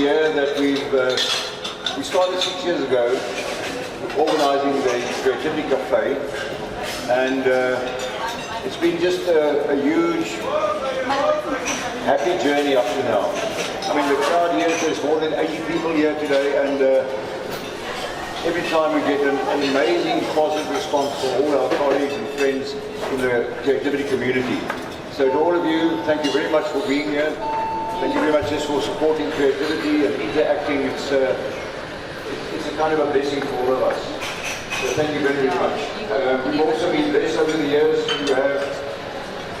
year that we started 6 years ago organising the Creativity Cafe, and it's been just a huge, happy journey up to now. I mean, the crowd here, there's more than 80 people here today, and every time we get an amazing positive response from all our colleagues and friends in the creativity community. So to all of you, thank you very much for being here. Thank you very much just for supporting creativity and interacting. It's a kind of a blessing for all of us. So thank you very, very much. We've also been blessed over the years to have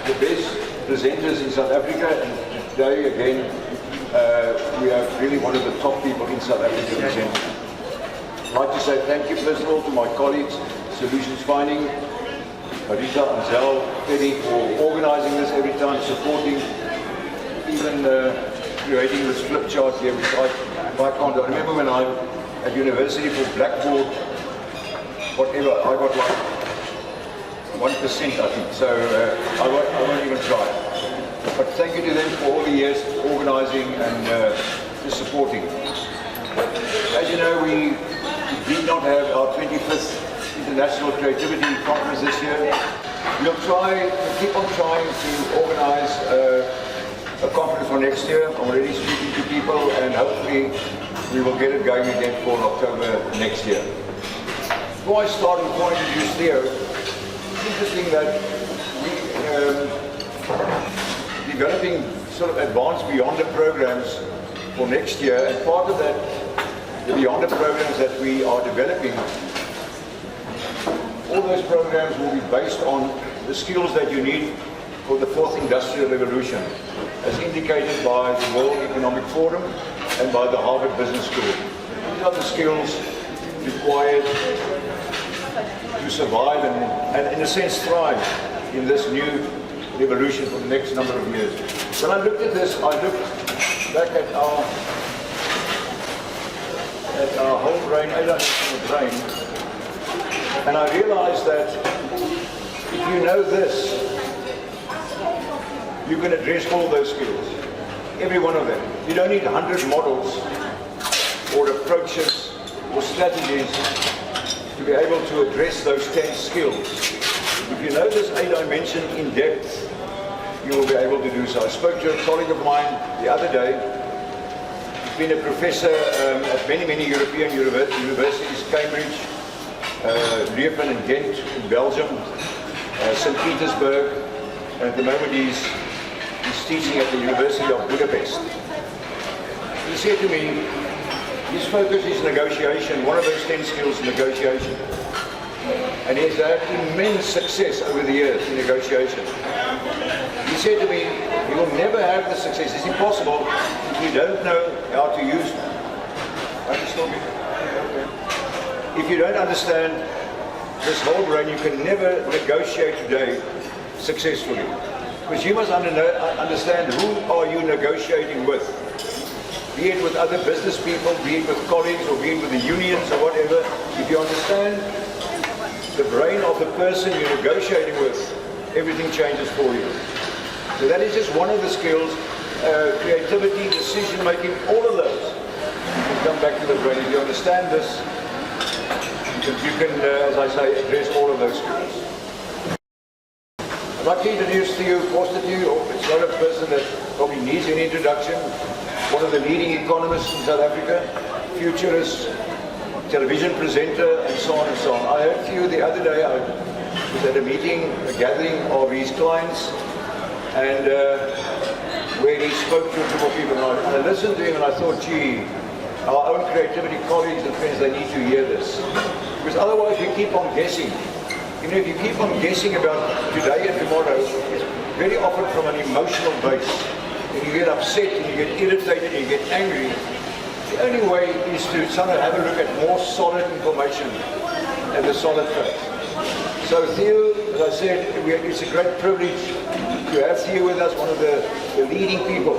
the best presenters in South Africa, and today again we have really one of the top people in South Africa presenting. I'd like to say thank you first of all to my colleagues, Solutions Finding, Marita, Ansel, Eddie, for organising this every time, supporting, even creating this flip chart here, which I can't. I remember when I at university for Blackboard, whatever, I got like 1%, I think, so I won't even try. But thank you to them for all the years organising and just supporting. As you know, we did not have our 25th International Creativity Conference this year. We'll keep on trying to organise a conference for next year. I'm already speaking to people, and hopefully we will get it going again for October next year. Before I start and before I introduce Theo, it's interesting that we developing sort of advanced Beyond the programs for next year, and part of that, the Beyond the programs that we are developing, all those programs will be based on the skills that you need for the fourth industrial revolution, as indicated by the World Economic Forum and by the Harvard Business School. These are the skills required to survive and in a sense thrive in this new revolution for the next number of years. When I looked at this, I looked back at our whole brain, 8-dimensional brain, and I realized that if you know this, you can address all those skills, every one of them. You don't need 100 models or approaches or strategies to be able to address those 10 skills. If you know this 8-dimension in depth, you will be able to do so. I spoke to a colleague of mine the other day. He's been a professor at many European universities, Cambridge, Leuven and Ghent in Belgium, St. Petersburg, and at the moment he's teaching at the University of Budapest. He said to me, his focus is negotiation, one of those 10 skills is negotiation. And he has had immense success over the years in negotiation. He said to me, you will never have the success, it's impossible if you don't know how to use it. If you don't understand this whole brain, you can never negotiate today successfully. Because you must understand who are you negotiating with. Be it with other business people, be it with colleagues, or be it with the unions or whatever. If you understand the brain of the person you're negotiating with, everything changes for you. So that is just one of the skills, creativity, decision making, all of those. You can come back to the brain. If you understand this, you can, as I say, address all of those skills. I'd like to introduce to you, Forster to you, it's not a person that probably needs an introduction, one of the leading economists in South Africa, futurist, television presenter, and so on and so on. I heard Theo the other day, I was at a meeting, a gathering of his clients, and where he spoke to a group of people, and I listened to him and I thought, gee, our own creativity colleagues and friends, they need to hear this. Because otherwise we keep on guessing. You know, if you keep on guessing about today and tomorrow, it's very often from an emotional base. And you get upset and you get irritated and you get angry. The only way is to somehow have a look at more solid information and the solid facts. So Theo, as I said, it's a great privilege to have Theo with us, one of the leading people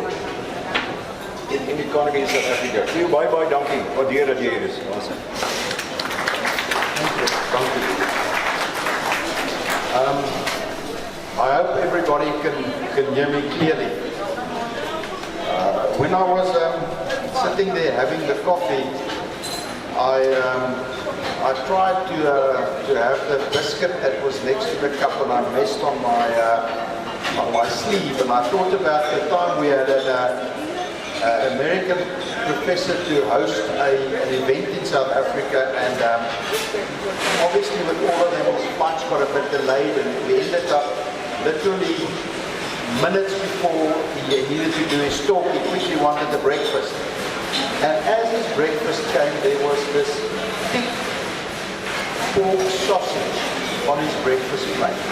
in economy in South Africa. Theo, bye-bye, dankie. Waardeer dat jy hier is. Awesome. Thank you. I hope everybody can hear me clearly. When I was sitting there having the coffee, I tried to have the biscuit that was next to the cup, and I messed on my sleeve. And I thought about the time we had an American professor to host an event in South Africa, and obviously with all of them, lunch got a bit delayed, and we ended up literally minutes before he needed to do his talk. He quickly wanted the breakfast. And as his breakfast came, there was this thick pork sausage on his breakfast plate.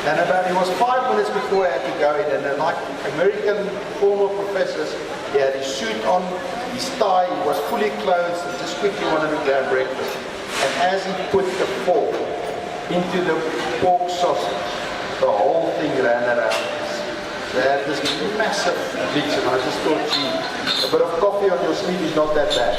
And he was 5 minutes before I had to go in, and like American former professors, he had his suit on, his tie, he was fully clothed, and just quickly wanted to grab breakfast. And as he put the fork into the pork sausage, the whole thing ran around. They had this massive mix, and I just thought, gee, a bit of coffee on your sleeve is not that bad.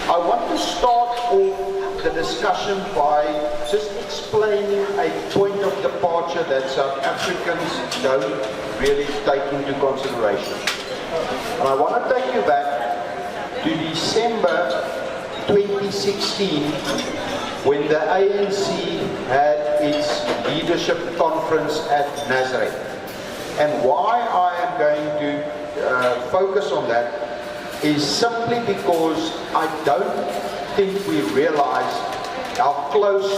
I want to start off the discussion by just explaining a point of departure that South Africans don't really take into consideration. And I want to take you back to December 2016, when the ANC had its leadership conference at Nazareth. And why I am going to focus on that is simply because I don't think we realized how close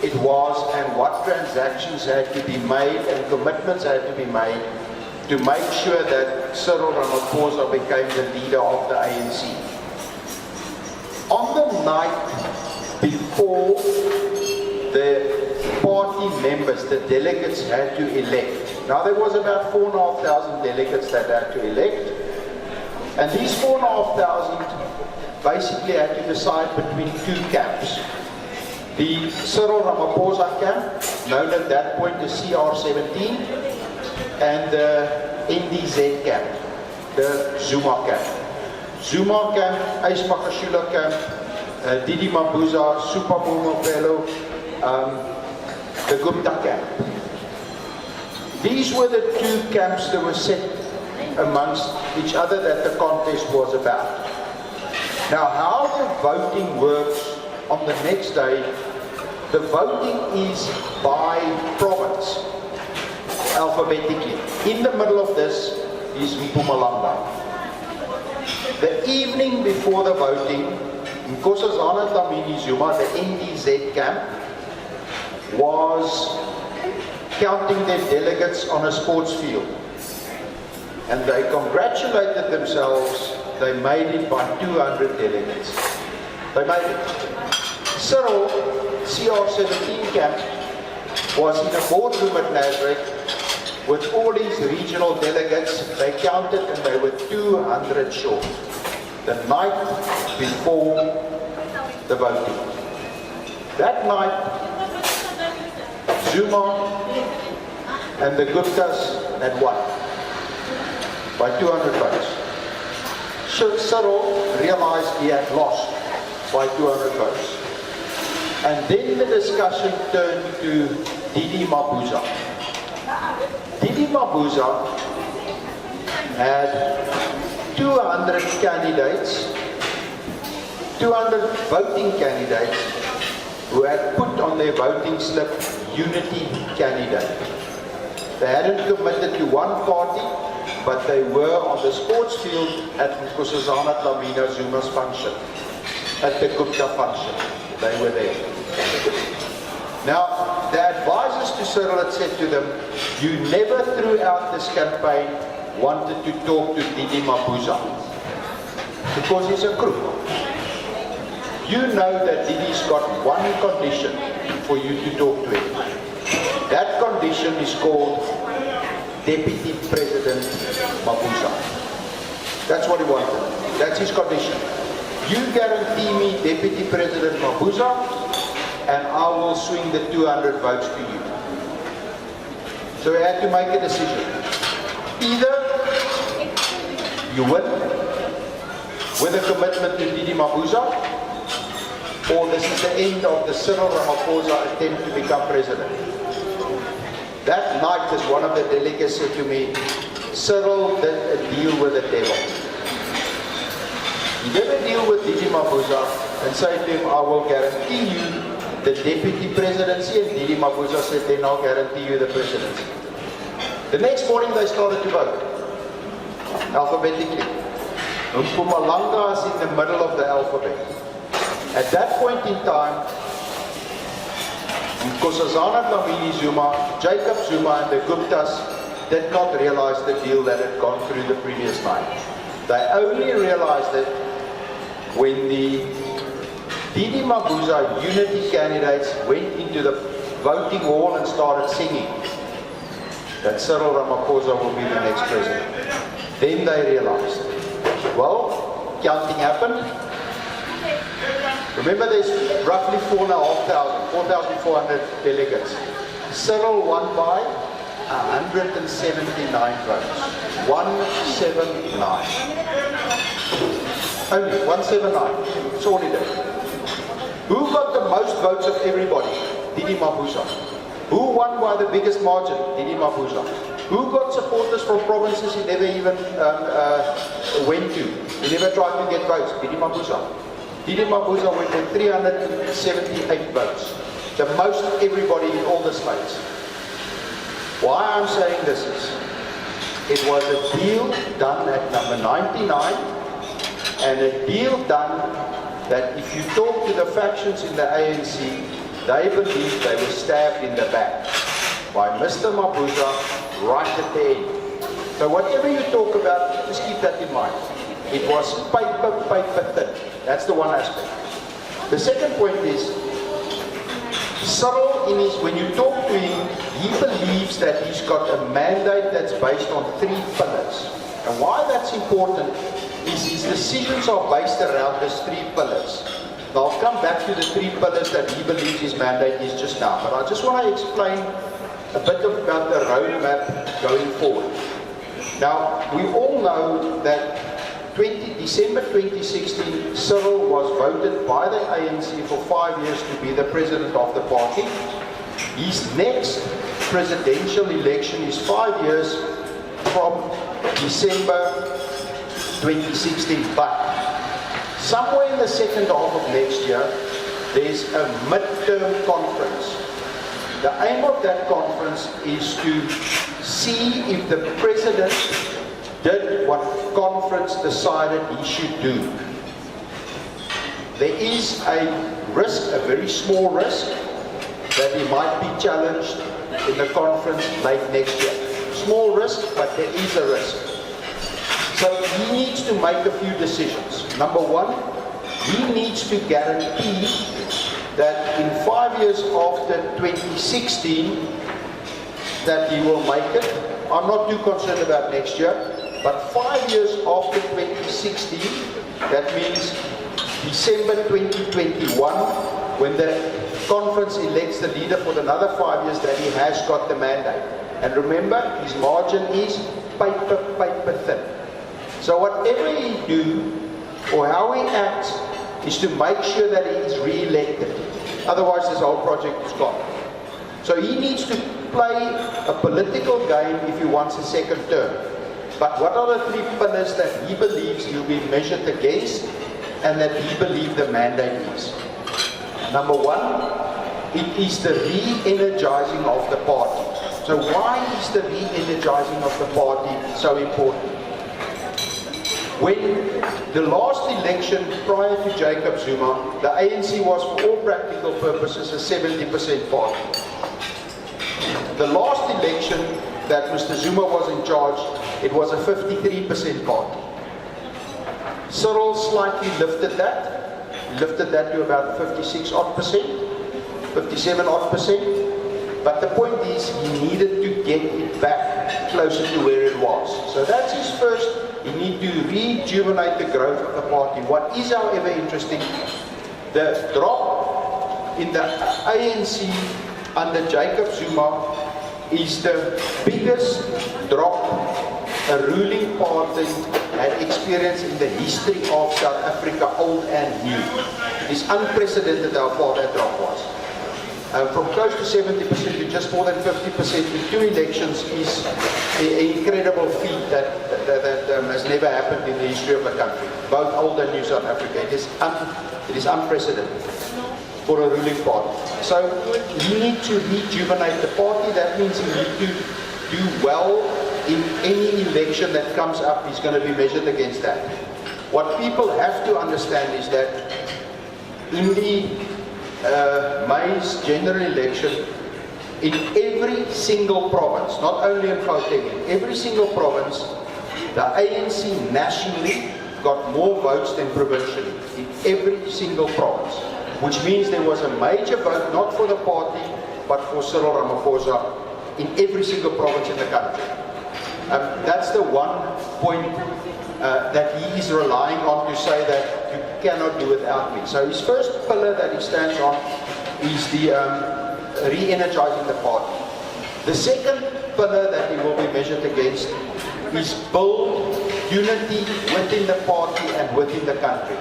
it was and what transactions had to be made and commitments had to be made to make sure that Cyril Ramaphosa became the leader of the ANC. On the night before the party members, the delegates, had to elect. Now there was about 4,500 delegates that had to elect, and these 4,500 basically had to decide between two camps. The Cyril Ramaphosa camp, known at that point as CR17, and the NDZ camp, the Zuma camp. Zuma camp, Ace Makashula camp, Didi Mabuza, Supamo Mopelo, the Gupta camp. These were the two camps that were set amongst each other that the contest was about. Now, how the voting works on the next day, the voting is by province, alphabetically. In the middle of this is Mpumalanga. The evening before the voting, Nkosazana Dlamini Zuma, the NDZ camp, was counting their delegates on a sports field. And they congratulated themselves, they made it by 200 delegates. They made it. Cyril, CR17 camp, was in a boardroom at Nazareth with all these regional delegates. They counted and they were 200 short. The night before the voting. That night, Zuma and the Guptas had won by 200 votes. So Cyril realized he had lost by 200 votes. And then the discussion turned to Didi Mabuza. Didi Mabuza had 200 candidates, 200 voting candidates who had put on their voting slip unity candidate. They hadn't committed to one party, but they were on the sports field at Nkosazana Dlamini Zuma's function, at the Gupta function. They were there. Now, the advisors to Cyril had said to them, you never throughout this campaign wanted to talk to Didi Mabuza because he's a crook. You know that Didi's got one condition for you to talk to him. That condition is called Deputy President Mabuza. That's what he wanted. That's his condition. You guarantee me Deputy President Mabuza, and I will swing the 200 votes to you. So he had to make a decision. Either you win with a commitment to Didi Mabuza, or this is the end of the Cyril Ramaphosa attempt to become president. That night, as one of the delegates said to me, Cyril did a deal with the devil. He did a deal with Didi Mabuza and said to him, I will guarantee you the deputy presidency, and Didi Mabuza said, then I'll guarantee you the presidency. The next morning they started to vote, alphabetically. Mpumalanga is in the middle of the alphabet. At that point in time, Nkosazana Dlamini Zuma, Jacob Zuma and the Guptas did not realize the deal that had gone through the previous night. They only realized it when the Didi Mabuza unity candidates went into the voting hall and started singing that Cyril Ramaphosa will be the next president. Then they realized. Well, counting happened. Remember, there's roughly 4,400 delegates. Cyril won by 179 votes. 179. Only 179. That's all he did. Who got the most votes of everybody? Didi Mabuza. Who won by the biggest margin? Didi Mabuza. Who got supporters from provinces he never even went to? He never tried to get votes. Didi Mabuza. Didi Mabuza went with 378 votes. The most of everybody in all the states. Why I'm saying this is, it was a deal done at number 99, and a deal done that if you talk to the factions in the ANC, they believe they were stabbed in the back by Mr. Mabuza right at the end. So whatever you talk about, just keep that in mind. It was paper thin. That's the one aspect. The second point is, Cyril, when you talk to him, he believes that he's got a mandate that's based on 3 pillars. And why that's important is his decisions are based around these 3 pillars. Now I'll come back to the 3 pillars that he believes his mandate is just now. But I just want to explain a bit about the roadmap going forward. Now, we all know that December 2016, Cyril was voted by the ANC for 5 years to be the president of the party. His next presidential election is 5 years from December 2016. But somewhere in the second half of next year, there's a midterm conference. The aim of that conference is to see if the president did what conference decided he should do. There is a risk, a very small risk, that he might be challenged in the conference late next year. Small risk, but there is a risk. So he needs to make a few decisions. Number one, he needs to guarantee that in 5 years after 2016, that he will make it. I'm not too concerned about next year, but 5 years after 2016, that means December 2021, when the conference elects the leader for another 5 years, that he has got the mandate. And remember, his margin is paper thin. So whatever he do, or how he acts, is to make sure that he is re-elected. Otherwise, this whole project is gone. So he needs to play a political game if he wants a second term. But what are the 3 pillars that he believes he'll be measured against and that he believes the mandate is? Number one, it is the re-energizing of the party. So why is the re-energizing of the party so important? When the last election prior to Jacob Zuma, the ANC was for all practical purposes a 70% party. The last election that Mr. Zuma was in charge, it was a 53% party. Cyril slightly lifted that. He lifted that to about 56 odd percent, 57 odd percent. But the point is, he needed to get it back closer to where it was. So that's his first. He needs to rejuvenate the growth of the party. What is, however, interesting, the drop in the ANC under Jacob Zuma is the biggest drop a ruling party had experienced in the history of South Africa, old and new. It is unprecedented how far that drop was. From close to 70% to just more than 50% in 2 elections is an incredible feat that has never happened in the history of the country, both old and new South Africa. It is unprecedented for a ruling party. So you need to rejuvenate the party. That means you need to do well in any election that comes up is going to be measured against that. What people have to understand is that in the May's general election, in every single province, not only in Gauteng, in every single province, the ANC nationally got more votes than provincially, in every single province. Which means there was a major vote, not for the party, but for Cyril Ramaphosa in every single province in the country. That's the one point that he is relying on to say that you cannot do without me. So his first pillar that he stands on is the re-energizing the party. The second pillar that he will be measured against is build unity within the party and within the country.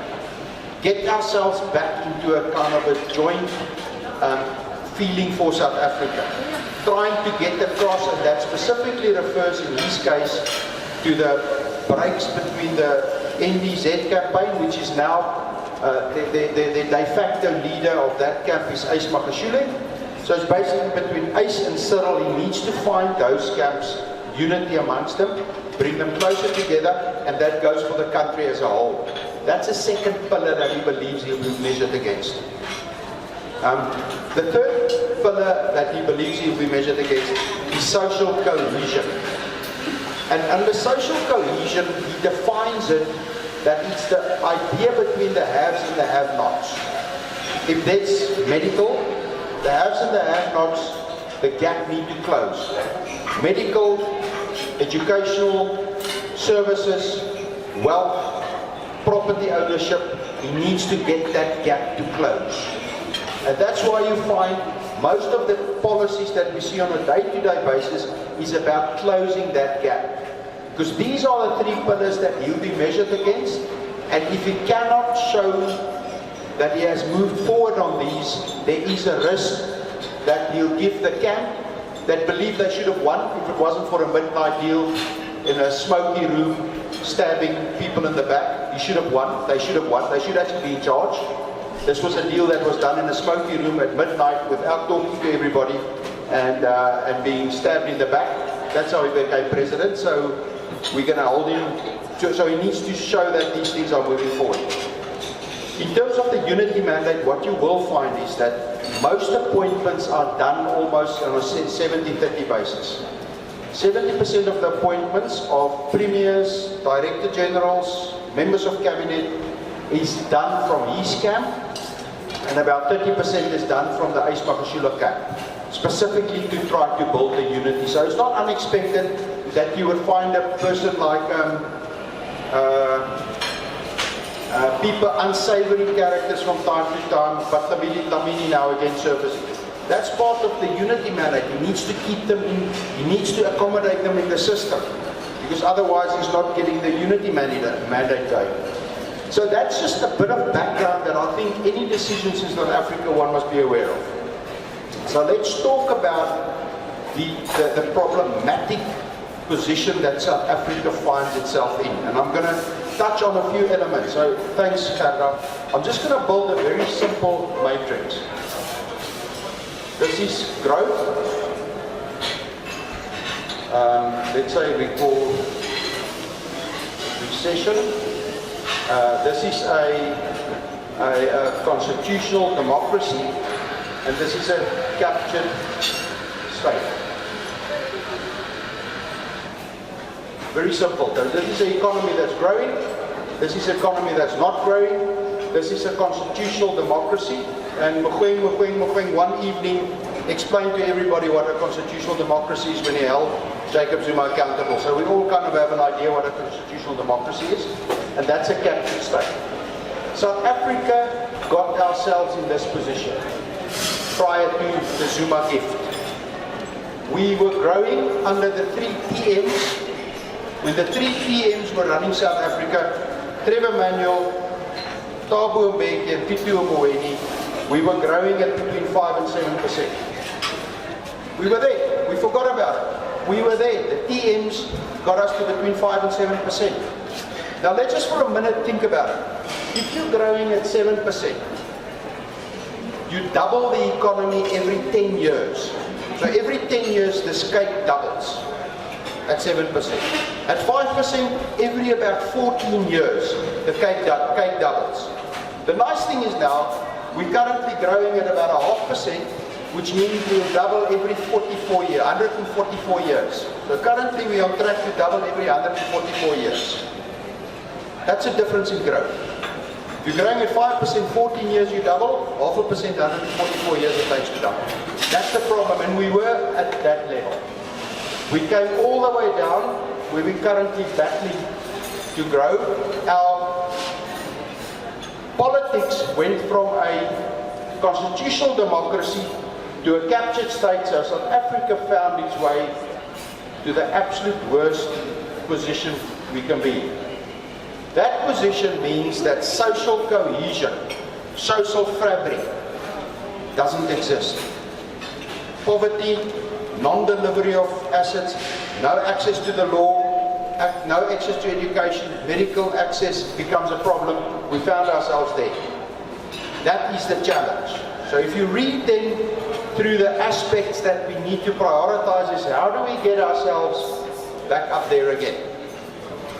Get ourselves back into a kind of a joint feeling for South Africa. Trying to get across, and that specifically refers in his case to the breaks between the NDZ campaign, which is now the de facto leader of that camp is Ace Magashule. So it's basically between Ace and Cyril. He needs to find those camps, unity amongst them, bring them closer together, and that goes for the country as a whole. That's a second pillar that he believes he'll be measured against. The third pillar that he believes he'll be measured against is social cohesion. And under social cohesion, he defines it that it's the idea between the haves and the have-nots. If that's medical, the haves and the have-nots, the gap need to close. Medical, educational, services, wealth, property ownership, he needs to get that gap to close. And that's why you find most of the policies that we see on a day-to-day basis is about closing that gap. Because these are the three pillars that he'll be measured against, and if he cannot show that he has moved forward on these, there is a risk that he'll give the camp that believe they should have won if it wasn't for a midnight deal in a smoky room stabbing people in the back. He should have won. They should have won. They should actually be in charge. This was a deal that was done in a smoky room at midnight without talking to everybody and being stabbed in the back. That's how he became president. So we're going to hold him. So he needs to show that these things are moving forward. In terms of the unity mandate, what you will find is that most appointments are done almost on a 70-30 basis. 70% of the appointments of premiers, director generals, members of cabinet is done from his camp, and about 30% is done from the Ace Magashule camp, specifically to try to build the unity. So it's not unexpected that you would find a person like people, unsavory characters from time to time, but Lamini now again surfacing. That's part of the unity mandate. He needs to keep them in, he needs to accommodate them in the system, because otherwise he's not getting the unity mandate going. So that's just a bit of background that I think any decisions in South Africa one must be aware of. So let's talk about the problematic position that South Africa finds itself in. And I'm going to touch on a few elements. So thanks, Kara. I'm just going to build a very simple matrix. This is growth. Let's say we call recession. This is a constitutional democracy, and this is a captured state. Very simple. This is an economy that's growing. This is an economy that's not growing. This is a constitutional democracy. And Mogoeng one evening explained to everybody what a constitutional democracy is when he held Jacob Zuma accountable. So we all kind of have an idea what a constitutional democracy is. And that's a captured state. South Africa got ourselves in this position prior to the Zuma gift. We were growing under the 3 PMs. When the 3 PMs were running South Africa, Trevor Manuel, Thabo Mbeki and Pitu Mboweni, we were growing at between 5 and 7%. We were there. We forgot about it. We were there. The PMs got us to between 5 and 7%. Now let's just for a minute think about it. If you're growing at 7%, you double the economy every 10 years. So every 10 years this cake doubles at 7%. At 5%, every about 14 years the cake doubles. The nice thing is now, we're currently growing at about 0.5%, which means we'll double every 144 years. So currently we are on track to double every 144 years. That's a difference in growth. If you're growing at 5%, 14 years you double, 0.5%, 144 years it takes to double. That's the problem, and we were at that level. We came all the way down where we're currently battling to grow. Our politics went from a constitutional democracy to a captured state, so South Africa found its way to the absolute worst position we can be in. That position means that social cohesion, social fabric doesn't exist. Poverty, non-delivery of assets, no access to the law, no access to education, medical access becomes a problem. We found ourselves there. That is the challenge. So if you read then through the aspects that we need to prioritize is how do we get ourselves back up there again.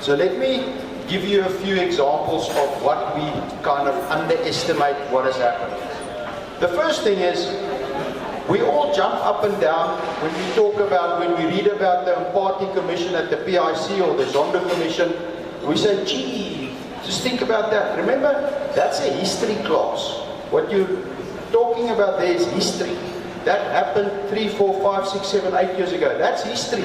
So let me give you a few examples of what we kind of underestimate what has happened. The first thing is, we all jump up and down when we talk about, when we read about the Party Commission at the PIC or the Zondo Commission, we say, gee, just think about that. Remember, that's a history class. What you're talking about there is history. That happened 3, 4, 5, 6, 7, 8 years ago. That's history.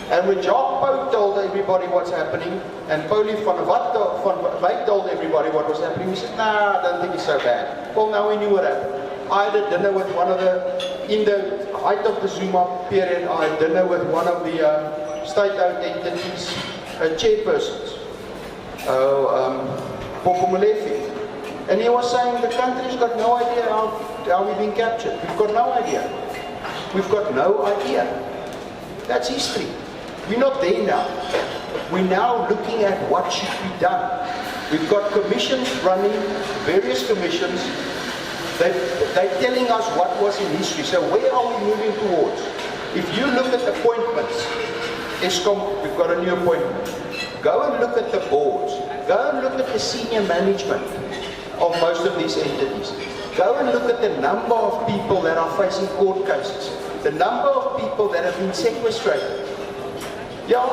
And when Jacques Pauw told everybody what's happening, and Paulie van Wyk told everybody what was happening, we said, nah, I don't think it's so bad. Well, now we knew what happened. I had a dinner with one of in the height of the Zuma period, I had dinner with one of the state-owned entities, chairpersons, Popo Molefe. And he was saying the country's got no idea how we've been captured. We've got no idea. We've got no idea. That's history. We're not there now. We're now looking at what should be done. We've got commissions running, various commissions. They're telling us what was in history. So where are we moving towards? If you look at appointments, Eskom, we've got a new appointment. Go and look at the boards. Go and look at the senior management of most of these entities. Go and look at the number of people that are facing court cases. The number of people that have been sequestrated. Yeah,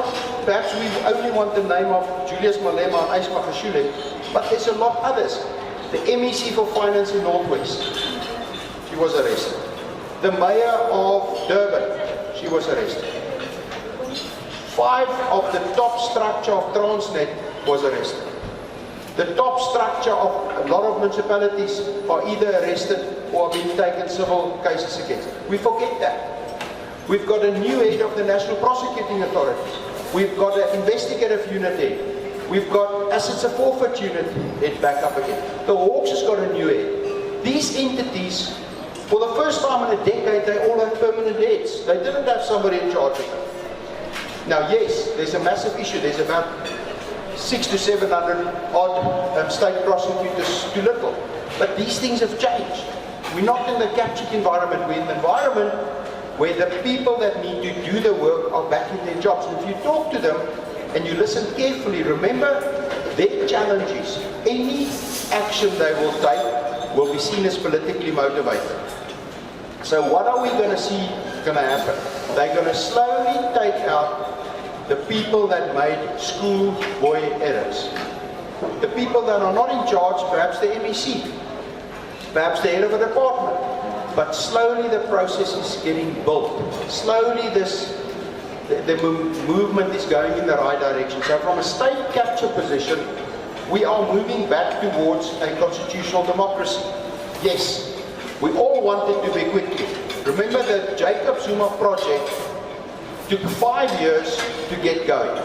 perhaps we only want the name of Julius Malema and Ys Magashule, but there's a lot others. The MEC for Finance in Northwest, she was arrested. The mayor of Durban, she was arrested. 5 of the top structure of Transnet was arrested. The top structure of a lot of municipalities are either arrested or being taken civil cases against. We forget that. We've got a new head of the National Prosecuting Authority. We've got an investigative unit head. We've got assets of forfeit unit head back up again. The Hawks has got a new head. These entities, for the first time in a decade, they all have permanent heads. They didn't have somebody in charge of them. Now yes, there's a massive issue. There's about 600 to 700 odd state prosecutors too little. But these things have changed. We're not in the captured environment. We're in the environment where the people that need to do the work are back in their jobs. And if you talk to them and you listen carefully, remember their challenges. Any action they will take will be seen as politically motivated. So what are we going to see going to happen? They're going to slowly take out the people that made schoolboy errors. The people that are not in charge, perhaps the MEC, perhaps the head of a department. But slowly the process is getting built. Slowly the movement is going in the right direction. So from a state capture position, we are moving back towards a constitutional democracy. Yes, we all want it to be quickly. Remember the Jacob Zuma project took 5 years to get going.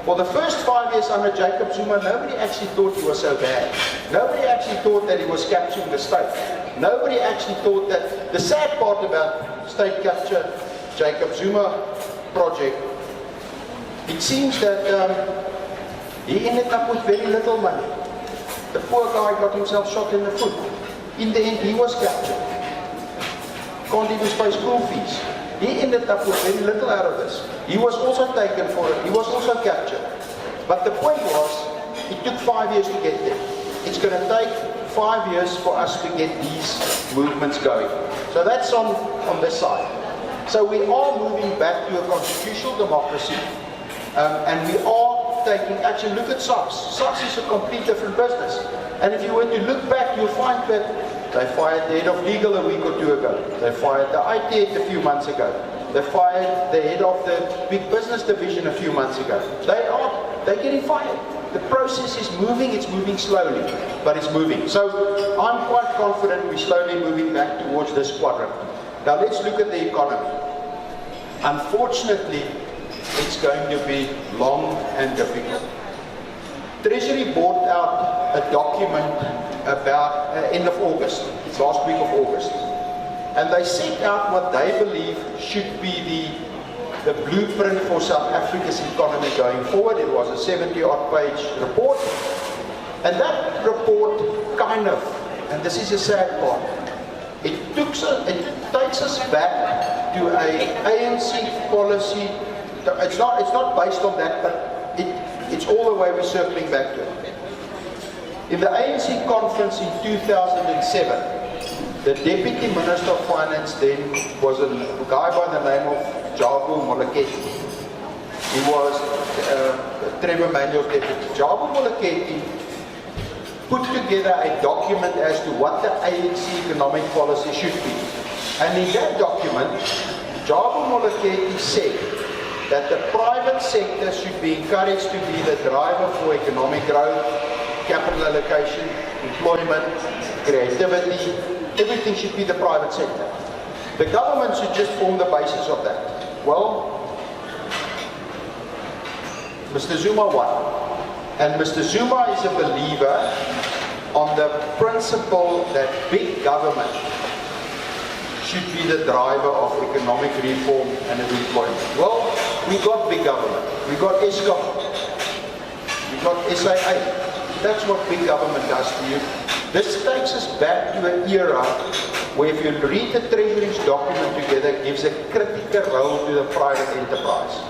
For the first 5 years under Jacob Zuma, nobody actually thought he was so bad. Nobody actually thought that he was capturing the state. Nobody actually thought that. The sad part about state capture, Jacob Zuma project, it seems that He ended up with very little money. The poor guy got himself shot in the foot. In the end, he was captured. Can't even pay school fees. He ended up with very little out of this. He was also taken for it. He was also captured. But the point was, it took 5 years to get there. It's going to take 5 years for us to get these movements going. So that's on this side. So we are moving back to a constitutional democracy, and we are taking action. Look at SARS. SARS is a complete different business. And if you were to look back, you'll find that they fired the head of legal a week or two ago. They fired the IT head a few months ago. They fired the head of the big business division a few months ago. They're getting fired. The process is moving, it's moving slowly, but it's moving. So I'm quite confident we're slowly moving back towards this quadrant. Now let's look at the economy. Unfortunately, it's going to be long and difficult. Treasury brought out a document about end of August, it's last week of August. And they set out what they believe should be the blueprint for South Africa's economy going forward. It was a 70-odd page report. And that report kind of, and this is a sad part, it takes us back to a ANC policy. It's not based on that, but it's all the way we're circling back to it. In the ANC conference in 2007, the Deputy Minister of Finance then was a guy by the name of Jabu Moleketi. He was Trevor Manuel's deputy. Jabu Moleketi put together a document as to what the ANC economic policy should be. And in that document, Jabu Moleketi said that the private sector should be encouraged to be the driver for economic growth, capital allocation, employment, creativity. Everything should be the private sector. The government should just form the basis of that. Well, Mr. Zuma won. And Mr. Zuma is a believer on the principle that big government should be the driver of economic reform and employment. Well, we got big government. We got Eskom. We got SAA. That's what big government does to you. This takes us back to an era where, if you read the Treasury's document together, it gives a critical role to the private enterprise.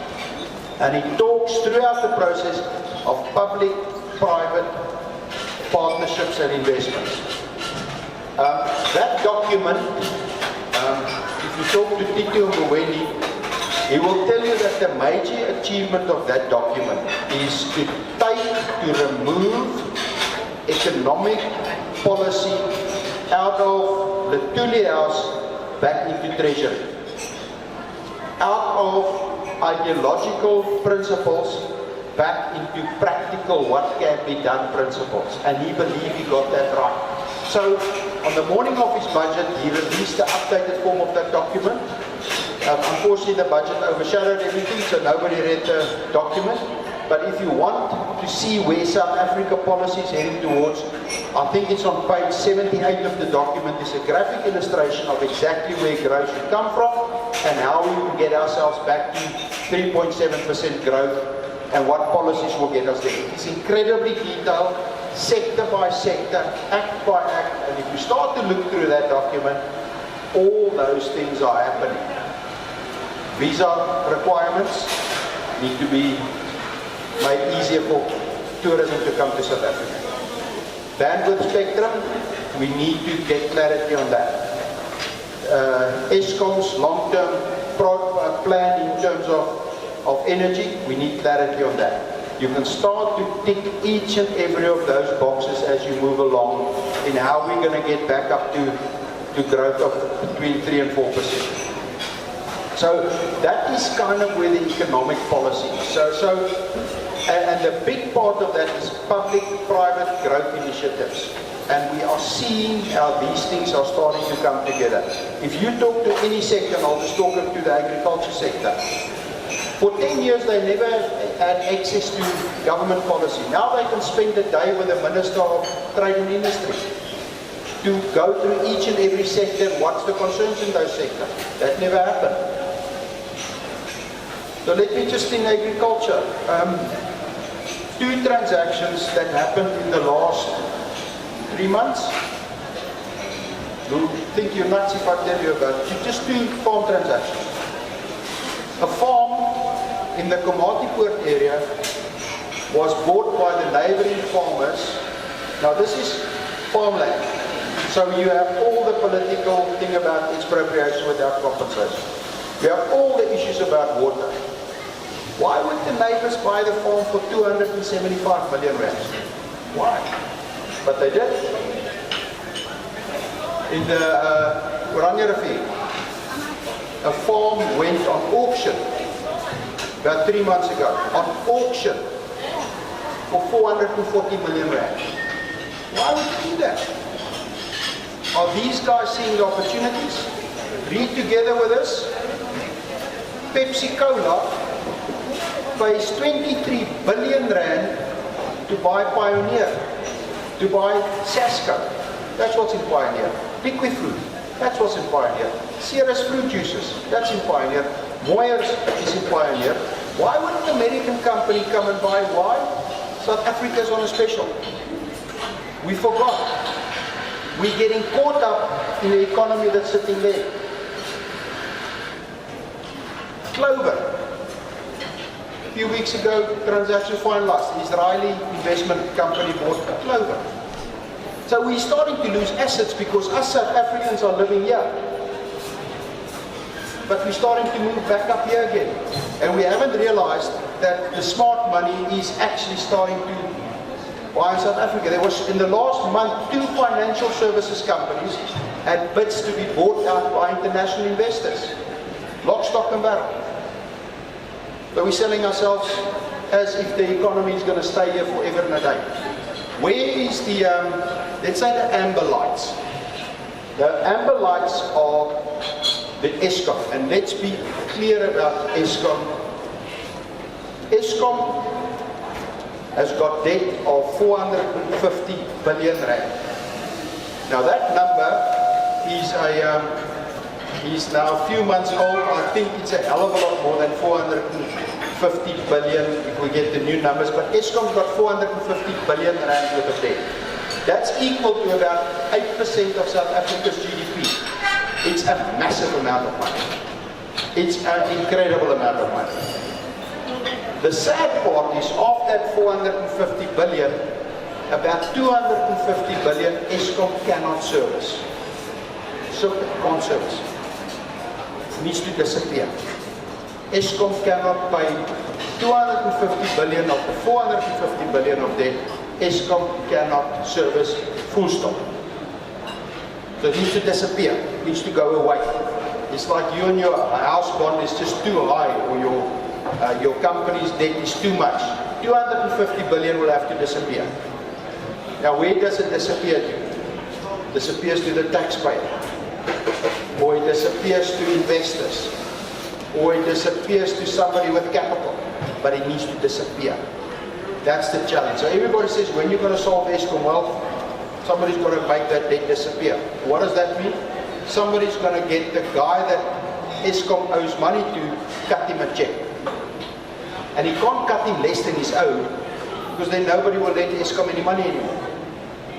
And it talks throughout the process of public-private partnerships and investments. That document, if you talk to Tito Mboweni, he will tell you that the major achievement of that document is to remove economic policy out of the Tule House back into Treasury. Out of ideological principles back into practical what can be done principles. And he believed he got that right. So on the morning of his budget, he released the updated form of that document. Unfortunately, the budget overshadowed everything, so nobody read the document. But if you want to see where South Africa policy is heading towards, I think it's on page 78 of the document. It's a graphic illustration of exactly where growth should come from and how we will get ourselves back to 3.7% growth and what policies will get us there. It's incredibly detailed, sector by sector, act by act, and if you start to look through that document, all those things are happening. Visa requirements need to be made easier for tourism to come to South Africa. Bandwidth spectrum, we need to get clarity on that. Eskom's long-term plan in terms of energy, we need clarity on that. You can start to tick each and every of those boxes as you move along in how we're going to get back up to growth of between 3 and 4%. So that is kind of where the economic policy is. And the big part of that is public-private growth initiatives. And we are seeing how these things are starting to come together. If you talk to any sector, and I'll just talk to the agriculture sector, for 10 years they never had access to government policy. Now they can spend a day with the Minister of Trade and Industry to go through each and every sector, what's the concerns in those sectors. That never happened. So let me just in agriculture. 2 transactions that happened in the last 3 months. You'll think you're nuts if I tell you about it. Just 2 farm transactions. A farm in the Komatipoort area was bought by the neighboring farmers. Now this is farmland. So you have all the political thing about expropriation without compensation. You have all the issues about water. Why would the neighbors buy the farm for 275 million rand? Why? But they did. In the Oranje Rivier, a farm went on auction about 3 months ago. On auction for 440 million rand. Why would you do that? Are these guys seeing the opportunities? Read together with us. Pepsi Cola pays 23 billion rand to buy Pioneer, to buy Sasco. That's what's in Pioneer. Liquid fruit, that's what's in Pioneer. Ceres fruit juices, that's in Pioneer. Moyers is in Pioneer. Why would an American company come and buy? Why? South Africa's on a special. We forgot. We're getting caught up in the economy that's sitting there. Clover. A few weeks ago, transaction finalized. Israeli investment company bought Clover. So we're starting to lose assets because us South Africans are living here. But we're starting to move back up here again. And we haven't realized that the smart money is actually starting to buy in South Africa. There was, in the last month, 2 financial services companies had bids to be bought out by international investors. Lock, stock and barrel. So we're selling ourselves as if the economy is going to stay here forever and a day. Where is the, let's say the amber lights. The amber lights are the Eskom, and let's be clear about Eskom. Eskom has got debt of 450 billion rand. Now that number is now a few months old. I think it's a hell of a lot more than 450 billion if we get the new numbers, but Eskom's got 450 billion rand worth of debt. That's equal to about 8% of South Africa's GDP. It's a massive amount of money. It's an incredible amount of money. The sad part is of that 450 billion, about 250 billion Eskom cannot service. So can't service. It needs to disappear. Eskom cannot pay 250 billion of the 450 billion of debt. Eskom cannot service, full stop. So it needs to disappear, it needs to go away. It's like you and your house bond is just too high, or your company's debt is too much. 250 billion will have to disappear. Now where does it disappear to? It disappears to the taxpayer, or it disappears to investors, or it disappears to somebody with capital, but it needs to disappear. That's the challenge. So everybody says, when you're going to solve Eskom wealth, somebody's got to make that debt disappear. What does that mean? Somebody's going to get the guy that Eskom owes money to, cut him a check. And he can't cut him less than he's owed, because then nobody will lend Eskom any money anymore.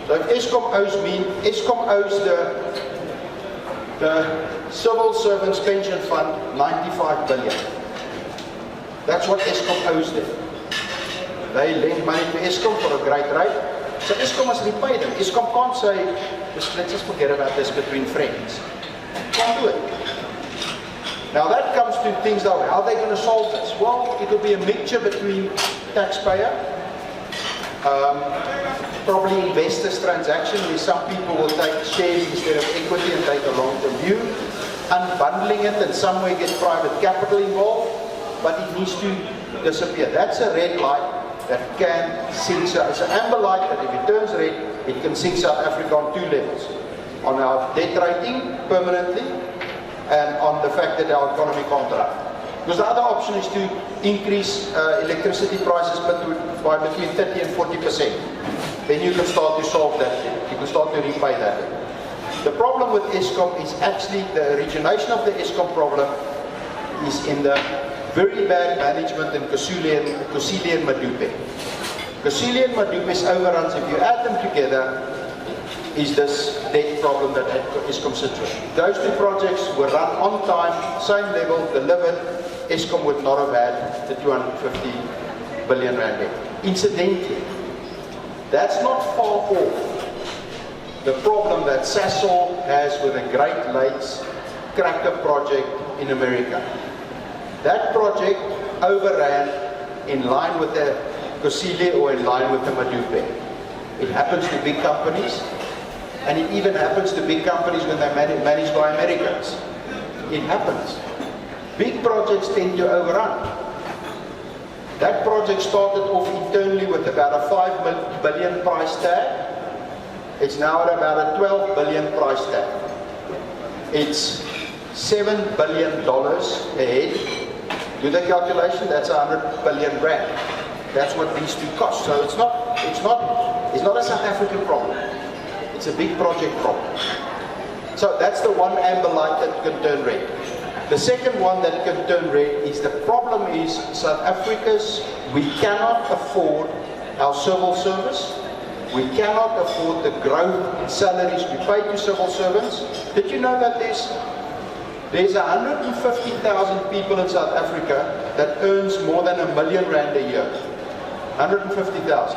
So if Eskom owes me, Eskom owes the Civil Servants Pension Fund 95 billion. That's what Eskom owes them. They lend money to Eskom for a great rate. So Eskom must repay them. Eskom can't say, let's just forget about this between friends. Can't do it. Now that comes to things like, how are they going to solve this? Well, it will be a mixture between taxpayer, probably investors transaction, where some people will take shares instead of equity and take a long-term view, unbundling it and some way get private capital involved, but it needs to disappear. That's a red light that can sink. It's an amber light that if it turns red, it can sink South Africa on 2 levels. On our debt rating permanently, and on the fact that our economy can't run. Because the other option is to increase electricity prices by between 30 and 40%. Then you can start to solve that. You can start to repay that. The problem with Eskom is actually the origination of the Eskom problem is in the very bad management in Kusile and Madupe. Kusile and Madupe's overruns, if you add them together, is this debt problem that Eskom sits with. Those two projects were run on time, same level, delivered. Eskom would not have had the 250 billion rand debt. Incidentally, that's not far off the problem that Sasol has with the Great Lakes cracker project in America. That project overran in line with the Kusile or in line with the Madupe. It happens to big companies, and it even happens to big companies when they're managed by Americans. It happens. Big projects tend to overrun. That project started off internally with about a 5 billion price tag. It's now at about a 12 billion price tag. It's $7 billion ahead. Do the calculation, that's 100 billion rand. That's what these two cost. So it's not a South African problem. It's a big project problem. So that's the one amber light that can turn red. The second one that can turn red is the problem is South Africa's, we cannot afford our civil service. We cannot afford the growth in salaries we pay to civil servants. Did you know that there's 150,000 people in South Africa that earns more than R1 million a year? 150,000.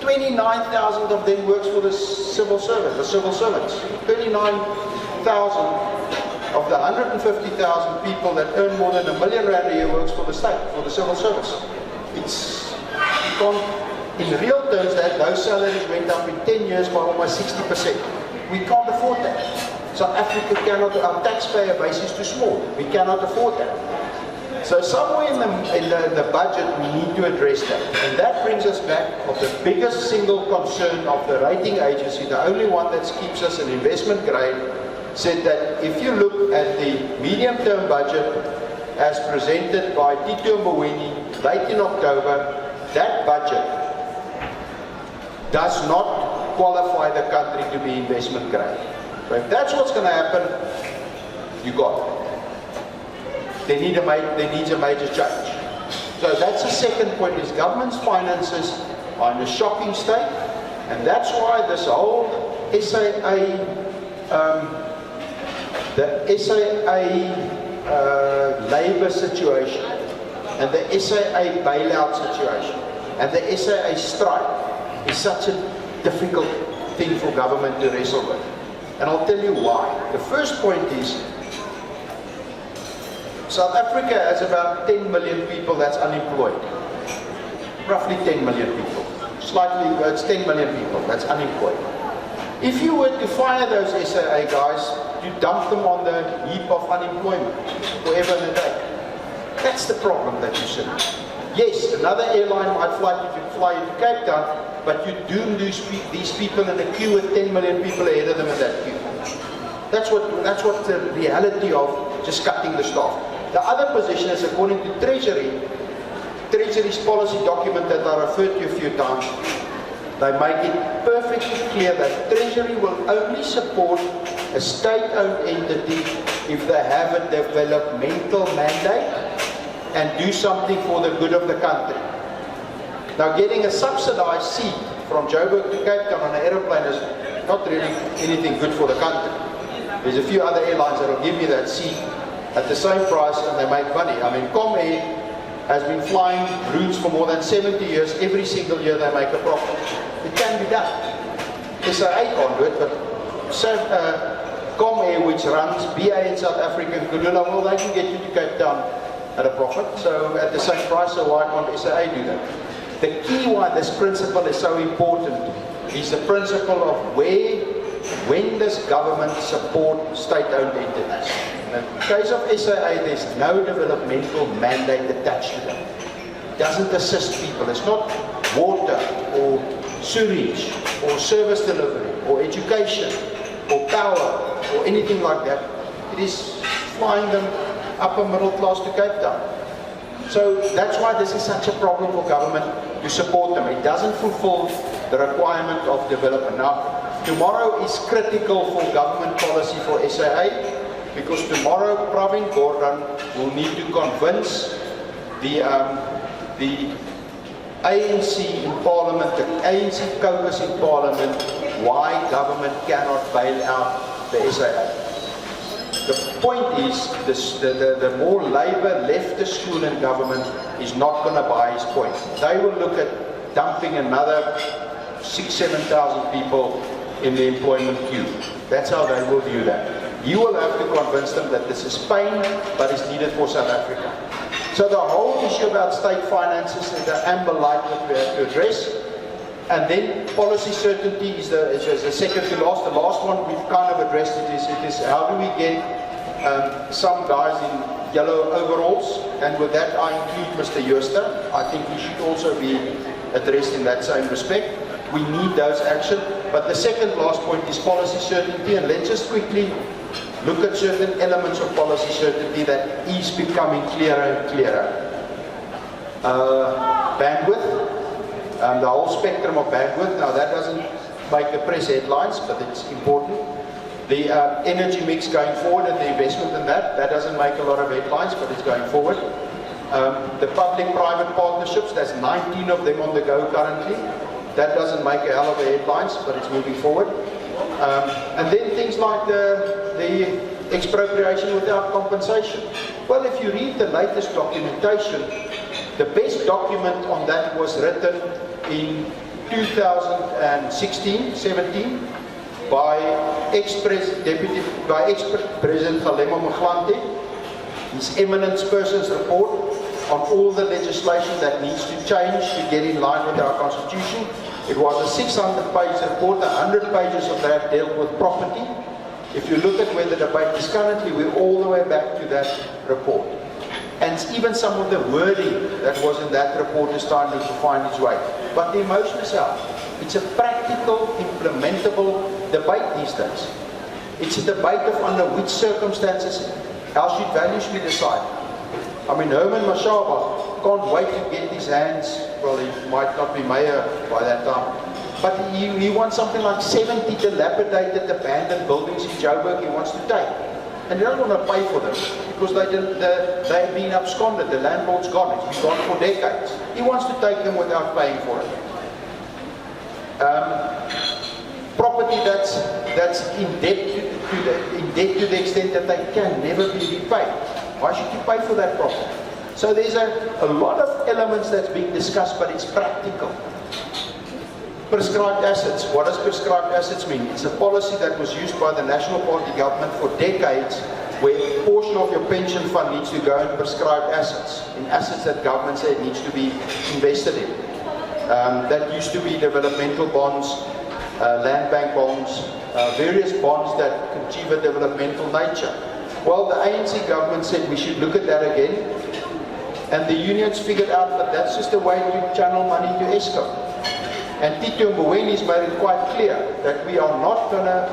29,000 of them works for the civil servants. 29,000 of the 150,000 people that earn more than R1 million a year works for the state, for the civil service. In real terms, those salaries went up in 10 years by almost 60%. We can't afford that. South Africa cannot, our taxpayer base is too small. We cannot afford that. So somewhere in the budget, we need to address that. And that brings us back of the biggest single concern of the rating agency, the only one that keeps us an investment grade, said that if you look at the medium-term budget as presented by Tito Mboweni late in October, that budget does not qualify the country to be investment grade. So if that's what's going to happen, you got it. There needs a major change. So that's the second point, is government's finances are in a shocking state, and that's why this whole SAA, the SAA labour situation, and the SAA bailout situation, and the SAA strike is such a difficult thing for government to wrestle with. And I'll tell you why. The first point is, South Africa has about 10 million people that's unemployed. Roughly 10 million people. It's 10 million people that's unemployed. If you were to fire those SAA guys, you dump them on the heap of unemployment forever and a day. That's the problem that you see. Yes, another airline might fly you to Cape Town, but you doom these people in a queue with 10 million people ahead of them in that queue. That's what the reality of just cutting the staff. The other position is, according to Treasury's policy document that I referred to a few times, they make it perfectly clear that Treasury will only support a state-owned entity if they have a developmental mandate and do something for the good of the country. Now, getting a subsidized seat from Joburg to Cape Town on an aeroplane is not really anything good for the country. There's a few other airlines that will give you that seat at the same price and they make money. I mean, Comair has been flying routes for more than 70 years. Every single year they make a profit. It can be done. SAA can't do it, but Comair, which runs BA in South Africa and Kulula, well, they can get you to Cape Town at a profit, so at the same price, so why can't SAA do that? The key why this principle is so important is the principle of when does government support state-owned entities? In the case of SAA, there's no developmental mandate attached to them. It doesn't assist people. It's not water or sewage or service delivery or education or power or anything like that. It is flying them upper middle class to Cape Town. So that's why this is such a problem for government to support them. It doesn't fulfill the requirement of development. Now, tomorrow is critical for government policy for SAA, because tomorrow Pravin Gordhan will need to convince the ANC in Parliament, the ANC caucus in Parliament, why government cannot bail out the SAA. The point is, the more Labour leftist school in government is not going to buy his point. They will look at dumping another 6,000-7,000 people in the employment queue. That's how they will view that. You will have to convince them that this is pain, but it's needed for South Africa. So the whole issue about state finances is the amber light that we have to address. And then policy certainty is the second to last. The last one we've kind of addressed it is how do we get some guys in yellow overalls, and with that I include Mr. Jooster. I think he should also be addressed in that same respect. We need those action. But the second last point is policy certainty, and let's just quickly look at certain elements of policy certainty that is becoming clearer and clearer. Bandwidth. The whole spectrum of bandwidth. Now that doesn't make the press headlines, but it's important. The energy mix going forward and the investment in that doesn't make a lot of headlines, but it's going forward. The public-private partnerships, there's 19 of them on the go currently. That doesn't make a hell of a headlines, but it's moving forward. And then things like the expropriation without compensation. Well, if you read the latest documentation, the best document on that was written in 2016-17 by ex-President Kgalema Motlanthe, his eminence person's report on all the legislation that needs to change to get in line with our constitution. It was a 600-page report, 100 pages of that dealt with property. If you look at where the debate is currently, we're all the way back to that report. And even some of the wording that was in that report is starting to find its way. But the emotion is out. It's a practical, implementable debate these days. It's a debate of under which circumstances, how should values be decided. I mean, Herman Mashaba can't wait to get his hands, well, he might not be mayor by that time, but he wants something like 70 dilapidated, abandoned buildings in Joburg he wants to take. And he doesn't want to pay for them because they've been absconded, the landlord's gone, it's been gone for decades. He wants to take them without paying for it. Property that's in debt to the extent that they can never be repaid. Why should you pay for that property? So there's a lot of elements that's being discussed, but it's practical. Prescribed assets. What does prescribed assets mean? It's a policy that was used by the National Party government for decades, where a portion of your pension fund needs to go in prescribed assets, in assets that government said needs to be invested in. That used to be developmental bonds, land bank bonds, various bonds that achieve a developmental nature. Well, the ANC government said we should look at that again, and the unions figured out that that's just a way to channel money to Eskom. And Tito Mbowene's made it quite clear that we are not going to,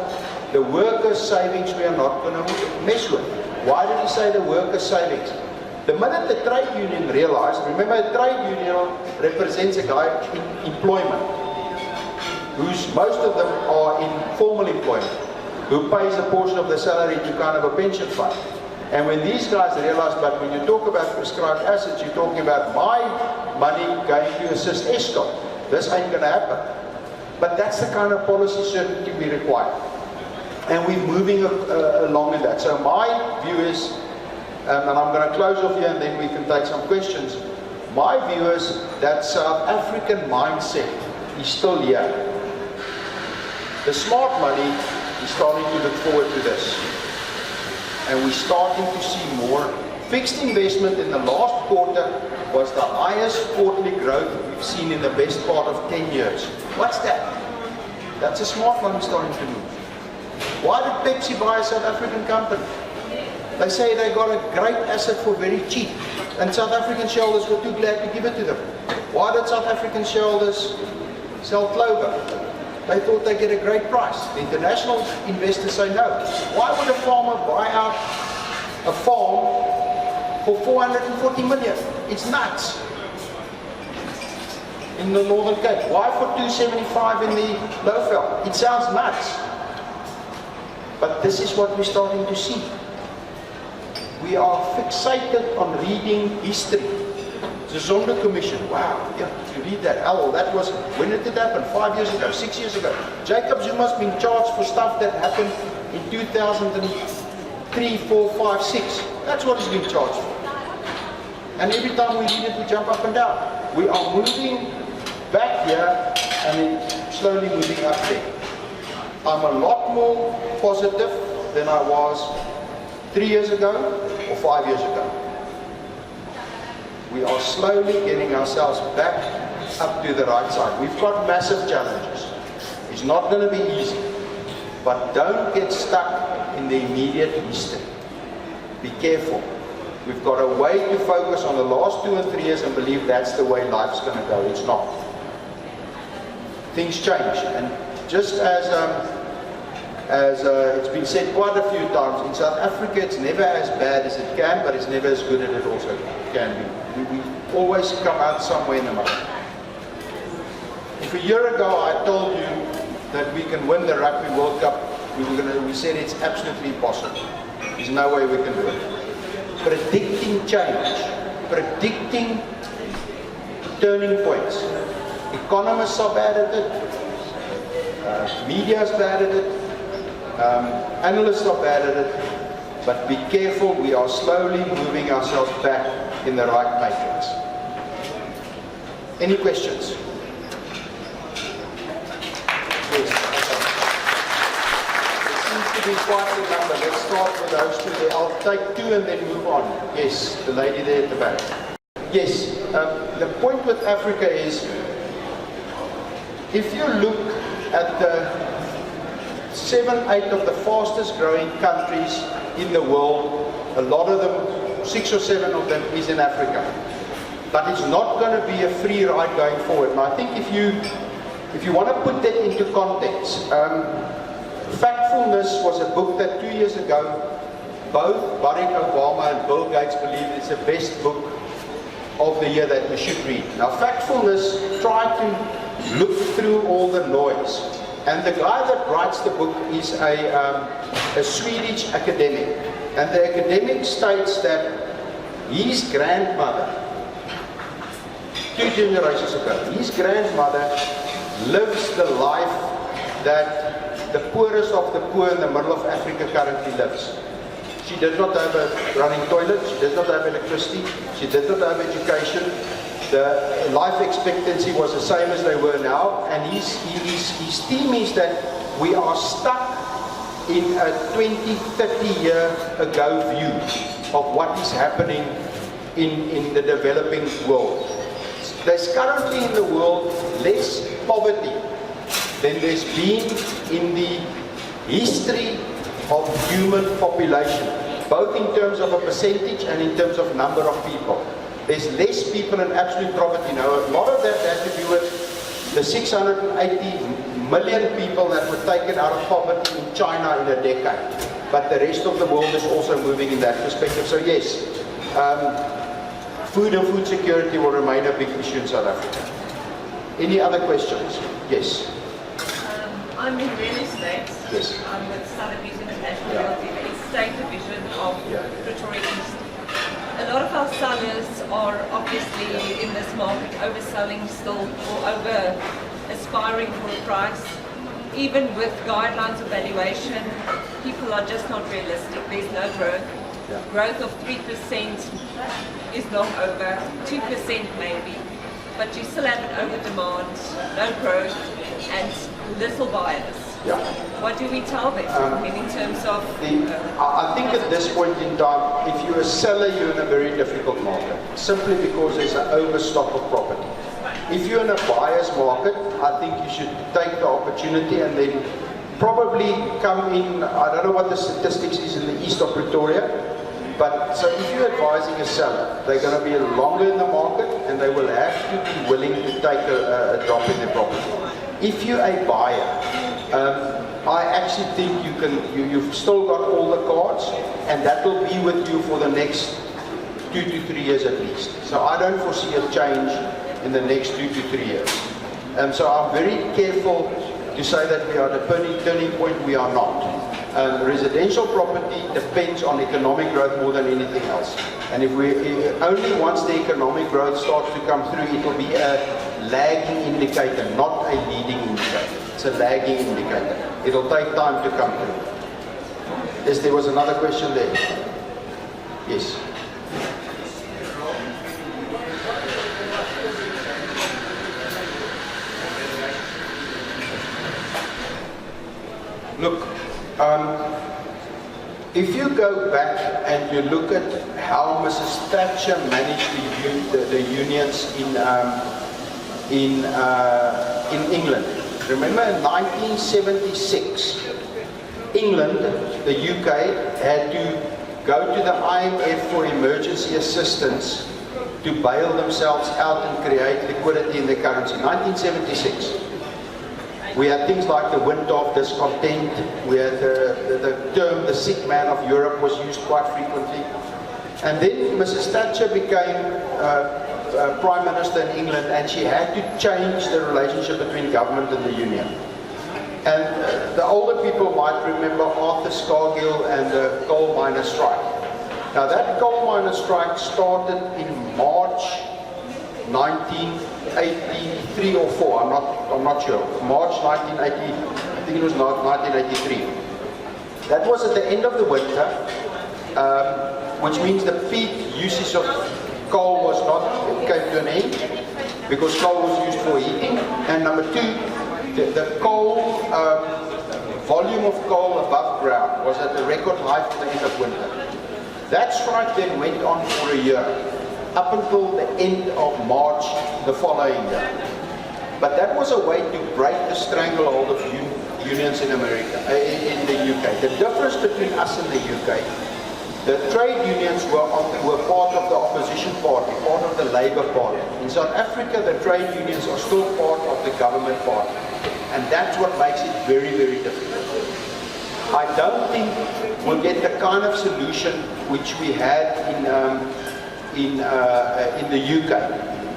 the workers' savings we are not going to mess with. Why did he say the workers' savings? The minute the trade union realized, remember a trade union represents a guy in employment, most of them are in formal employment, who pays a portion of the salary to kind of a pension fund. And when these guys realized, but when you talk about prescribed assets, you're talking about my money going to assist Eskom. This ain't going to happen. But that's the kind of policy certainty we require. And we're moving along in that. So my view is, and I'm going to close off here and then we can take some questions. My view is that South African mindset is still here. The smart money is starting to look forward to this. And we're starting to see more. Fixed investment in the last quarter was the highest quarterly growth we've seen in the best part of 10 years. What's that? That's a smart money starting to move. Why did Pepsi buy a South African company? They say they got a great asset for very cheap, and South African shareholders were too glad to give it to them. Why did South African shareholders sell Clover? They thought they'd get a great price. The international investors say no. Why would a farmer buy out a farm for 440 million? It's nuts. In the Northern Cape. Why for 275 in the Lowveld? It sounds nuts. But this is what we're starting to see. We are fixated on reading history. The Zondo Commission, wow, yeah, you read that. Oh, that was, when did it happen? 5 years ago, 6 years ago. Jacob Zuma's been charged for stuff that happened in 2003, 4, 5, 6. That's what he's been charged for. And every time we read it, we jump up and down. We are moving back here and slowly moving up there. I'm a lot more positive than I was 3 years ago or 5 years ago. We are slowly getting ourselves back up to the right side. We've got massive challenges. It's not going to be easy. But don't get stuck in the immediate history. Be careful. We've got a way to focus on the last 2 and 3 years and believe that's the way life's going to go. It's not. Things change. And just as it's been said quite a few times, in South Africa it's never as bad as it can, but it's never as good as it also can be. We always come out somewhere in the middle. If a year ago I told you that we can win the Rugby World Cup, we said it's absolutely impossible. There's no way we can do it. Predicting change, predicting turning points. Economists are bad at it, media is bad at it, analysts are bad at it, but be careful, we are slowly moving ourselves back in the right matrix. Any questions? Yes. It seems to be quite a number. Let's start with those two there. I'll take 2 and then move on. Yes, the lady there at the back. Yes, the point with Africa is, if you look at the 7, 8 of the fastest growing countries in the world, a lot of them, 6 or 7 of them is in Africa. But it's not going to be a free ride going forward. And I think if you want to put that into context, Factfulness was a book that 2 years ago, both Barack Obama and Bill Gates believe it's the best book of the year that we should read. Now, Factfulness tried to look through all the noise. And the guy that writes the book is a Swedish academic. And the academic states that his grandmother, 2 generations ago, his grandmother lives the life that the poorest of the poor in the middle of Africa currently lives. She did not have a running toilet, she did not have electricity, she did not have education. The life expectancy was the same as they were now, and his theme is that we are stuck in a 20, 30 year ago view of what is happening in the developing world. There's currently in the world less poverty than there's been in the history of human population, both in terms of a percentage and in terms of number of people. There's less people in absolute poverty now. A lot of that has to do with the 680 million people that were taken out of poverty in China in a decade. But the rest of the world is also moving in that perspective. So yes, food and food security will remain a big issue in South Africa. Any other questions? Yes. I'm in real estate. Yes. I'm with Sotheby's International Realty, the estate division of Pretoria East. A lot of our sellers are obviously in this market overselling still, or over aspiring for a price. Even with guidelines of valuation, people are just not realistic. There's no growth. Growth of 3% is not over, 2% maybe. But you still have an over demand, no growth, and little buyers. What do we tell them in terms of... I think at this point in time, if you're a seller, you're in a very difficult market, simply because there's an overstock of property. If you're in a buyer's market, I think you should take the opportunity and then probably come in. I don't know what the statistics is in the east of Pretoria, but so if you're advising a seller, they're going to be longer in the market and they will have to be willing to take a drop in their property. If you're a buyer, I actually think you've still got all the cards, and that will be with you for the next 2 to 3 years at least. So I don't foresee a change in the next 2 to 3 years. So I'm very careful to say that we are at a turning point. We are not. residential property depends on economic growth more than anything else. And if only once the economic growth starts to come through, it will be a lagging indicator, not a leading indicator. It's a lagging indicator. It'll take time to come through. Yes, there was another question there. Yes. Look, if you go back and you look at how Mrs. Thatcher managed the unions in England. Remember in 1976, England, the UK, had to go to the IMF for emergency assistance to bail themselves out and create liquidity in the currency. 1976. We had things like the winter of discontent. We had the term the sick man of Europe was used quite frequently. And then Mrs. Thatcher became Prime Minister in England, and she had to change the relationship between government and the union. And the older people might remember Arthur Scargill and the coal miner strike. Now that coal miner strike started in March 1983 or 4, I'm not sure. March 1980, I think it was 1983. That was at the end of the winter, which means the peak usage of coal came to an end, because coal was used for heating. And number two, the coal, volume of coal above ground was at a record high for the end of winter. That strike then went on for a year, up until the end of March the following year. But that was a way to break the stranglehold of unions in America, in the UK. The difference between us and the UK, the trade unions were part of the opposition party, part of the Labour Party. In South Africa, the trade unions are still part of the government party. And that's what makes it very, very difficult. I don't think we'll get the kind of solution which we had in the UK.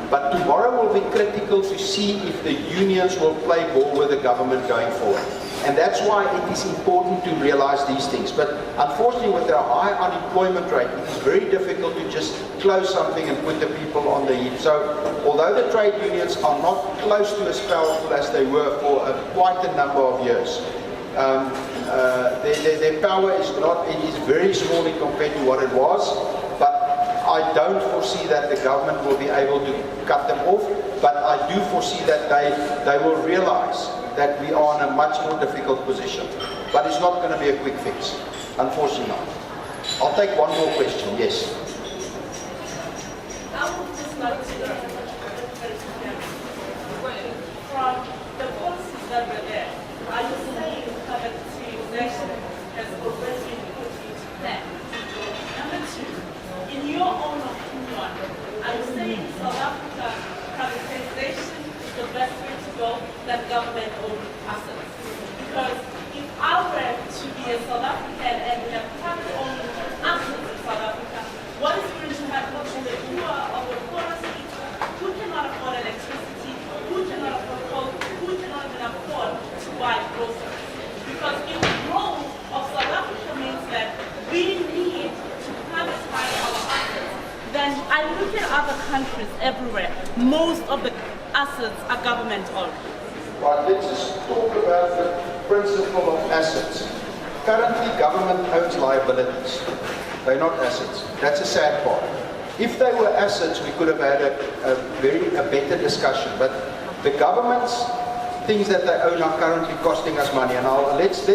But tomorrow will be critical to see if the unions will play ball with the government going forward. And that's why it is important to realize these things. But unfortunately, with our high unemployment rate, it is very difficult to just close something and put the people on the heap. So although the trade unions are not close to as powerful as they were for quite a number of years, their power is not, it is very small compared to what it was. But I don't foresee that the government will be able to cut them off, but I do foresee that they will realize that we are in a much more difficult position. But it's not going to be a quick fix, unfortunately not. I'll take one more question, yes. I would just like to from the policies that were there, are you saying privatization has already been put into plan? Number two, in your own opinion, are you saying South Africa privatization is the best way to go than government-owned assets? Because if I were to be a South African and we have private-owned assets in South Africa, what is going to happen to the poor of the poorest people who cannot afford electricity, who cannot afford coal, who cannot even afford to buy groceries? Because if the growth of South Africa means that we need to privatize our assets, then I look at other countries everywhere. Most of the assets are government-owned. Right, let's just talk about the principle of assets. Currently, government owns liabilities. They're not assets. That's a sad part. If they were assets, we could have had a better discussion. But the government's things that they own are currently costing us money. And let's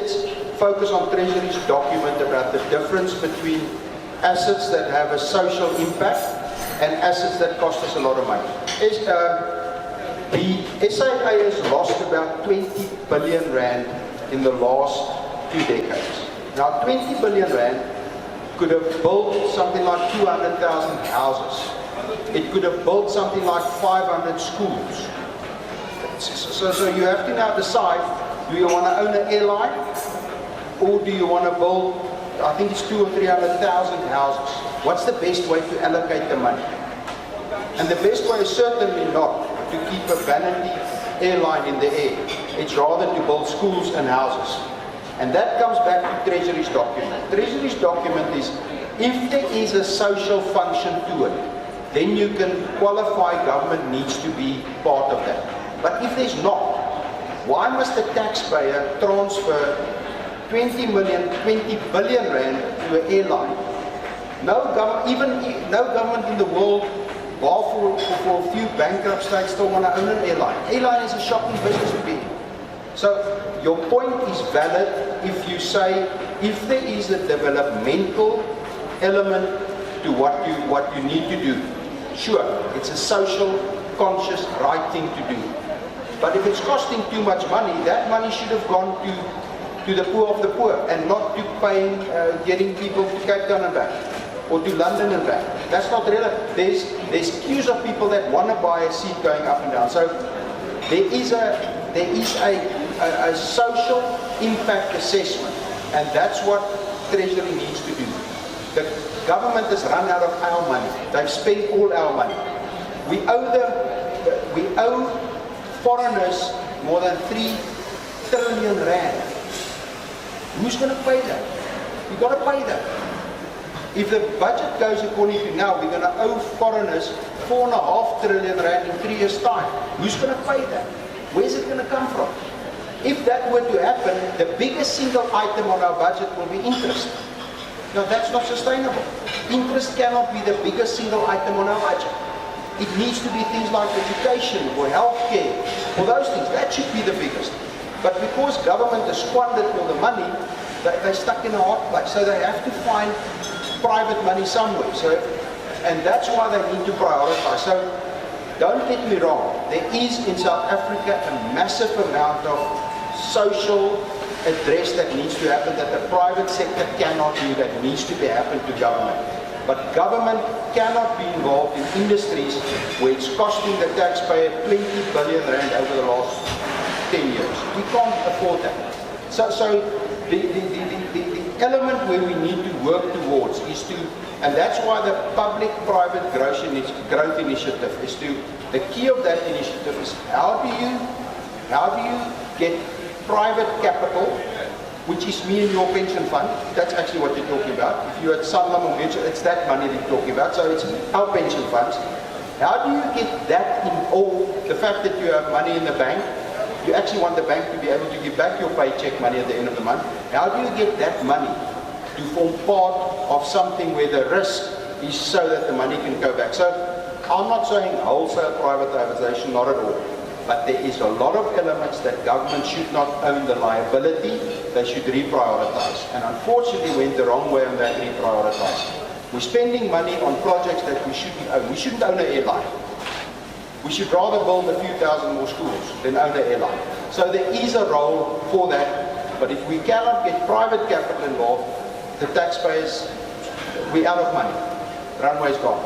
focus on Treasury's document about the difference between assets that have a social impact and assets that cost us a lot of money. The SAA has lost about 20 billion rand in the last 2 decades. Now 20 billion rand could have built something like 200,000 houses. It could have built something like 500 schools. So you have to now decide, do you want to own an airline, or do you want to build, I think it's 200,000 or 300,000 houses? What's the best way to allocate the money? And the best way is certainly not to keep a vanity airline in the air. It's rather to build schools and houses. And that comes back to Treasury's document. Treasury's document is, if there is a social function to it, then you can qualify government needs to be part of that. But if there's not, why must the taxpayer transfer 20 billion rand to an airline? No government in the world, bar for a few bankrupt states, still want to own an airline. Airline is a shocking business to be in. So your point is valid if you say, if there is a developmental element to what you need to do, sure, it's a social, conscious, right thing to do. But if it's costing too much money, that money should have gone to the poor of the poor, and not to paying, getting people to Cape Town and back, or to London and back. That's not relevant. There's queues of people that want to buy a seat going up and down. So there is a social impact assessment, and that's what Treasury needs to do. The government has run out of our money. They've spent all our money. We owe foreigners more than 3 trillion rand. Who's going to pay that? We've got to pay that. If the budget goes according to now, we're going to owe foreigners 4.5 trillion rand in 3 years' time. Who's going to pay that? Where's it going to come from? If that were to happen, the biggest single item on our budget will be interest. Now that's not sustainable. Interest cannot be the biggest single item on our budget. It needs to be things like education or healthcare or those things. That should be the biggest. But because government has squandered all the money, they're stuck in a hot place. So they have to find private money somewhere. And that's why they need to prioritize. So don't get me wrong, there is in South Africa a massive amount of social address that needs to happen that the private sector cannot do, that needs to be happened to government. But government cannot be involved in industries where it's costing the taxpayer 20 billion rand over the last 10 years. We can't afford that. So the element where we need to work towards is to, and that's why the public-private growth initiative is to, the key of that initiative is how do you get private capital, which is me and your pension fund. That's actually what they're talking about. If you're at Sanlam or Mutual, it's that money they're talking about. So it's our pension funds. How do you get that in all, the fact that you have money in the bank, you actually want the bank to be able to give back your paycheck money at the end of the month. How do you get that money to form part of something where the risk is so that the money can go back? So I'm not saying wholesale privatization, not at all. But there is a lot of elements that government should not own the liability, they should reprioritize. And unfortunately we went the wrong way on that reprioritizing. We're spending money on projects that we shouldn't own. We shouldn't own an airline. We should rather build a few thousand more schools than own an airline. So there is a role for that, but if we cannot get private capital involved, the taxpayers, we're out of money. Runway's gone.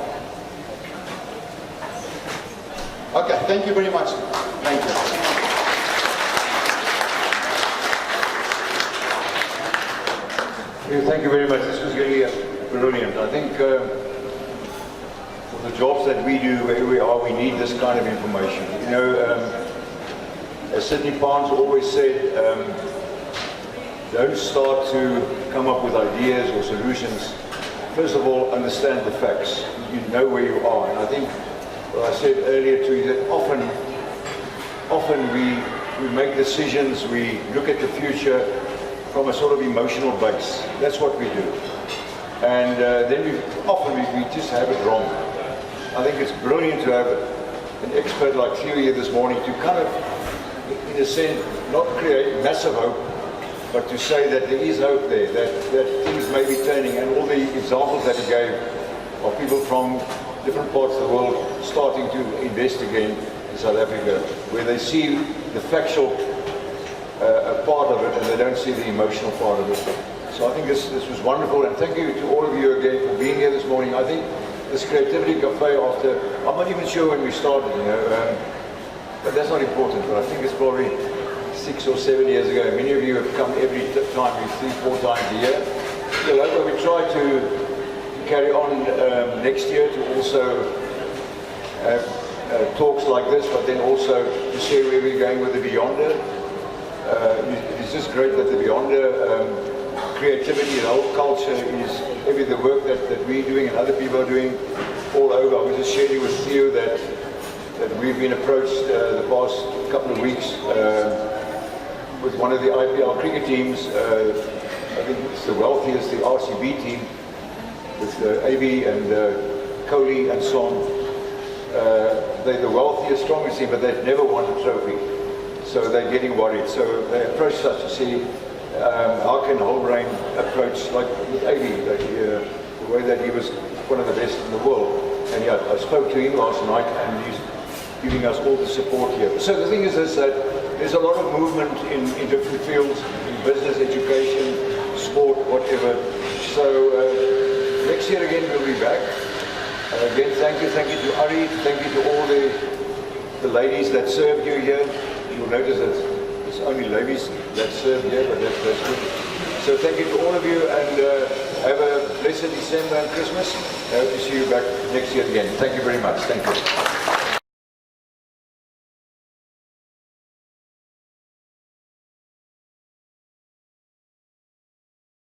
Okay, thank you very much. Thank you. Thank you very much. This was really brilliant. I think for the jobs that we do, where we are, we need this kind of information. You know, as Sidney Barnes always said, don't start to come up with ideas or solutions. First of all, understand the facts. You know where you are. And I think what I said earlier to you, that often we make decisions, we look at the future from a sort of emotional base. That's what we do. And then we just have it wrong. I think it's brilliant to have an expert like Theo here this morning to kind of, in a sense, not create massive hope, but to say that there is hope there, that things may be turning, and all the examples that he gave of people from different parts of the world starting to invest again in South Africa, where they see the factual part of it and they don't see the emotional part of it. So I think this was wonderful, and thank you to all of you again for being here this morning. I think this Creativity Cafe, I'm not even sure when we started, you know, but that's not important, but I think it's probably 6 or 7 years ago. Many of you have come every time, 3-4 times a year. So we try to carry on next year to also have talks like this, but then also to share where we're going with the Beyonder. It is it's just great that the Beyonder creativity and whole culture is maybe the work that we're doing and other people are doing all over. I was just sharing with Theo that we've been approached the past couple of weeks with one of the IPL cricket teams. I think it's the wealthiest, the RCB team, with AB and Kohli and so on. They're the wealthiest, strongest team, but they've never won a trophy. So they're getting worried. So they approached us to see how can Holbrain approach, like with AB, the way that he was one of the best in the world. And yeah, I spoke to him last night, and he's giving us all the support here. So the thing is that there's a lot of movement in different fields, in business, education, sport, whatever. So next year again we'll be back. Again, thank you to Ari, thank you to all the ladies that served you here. You'll notice that it's only ladies that serve here, but that's good. So thank you to all of you, and have a blessed December and Christmas. I hope to see you back next year again. Thank you very much. Thank you.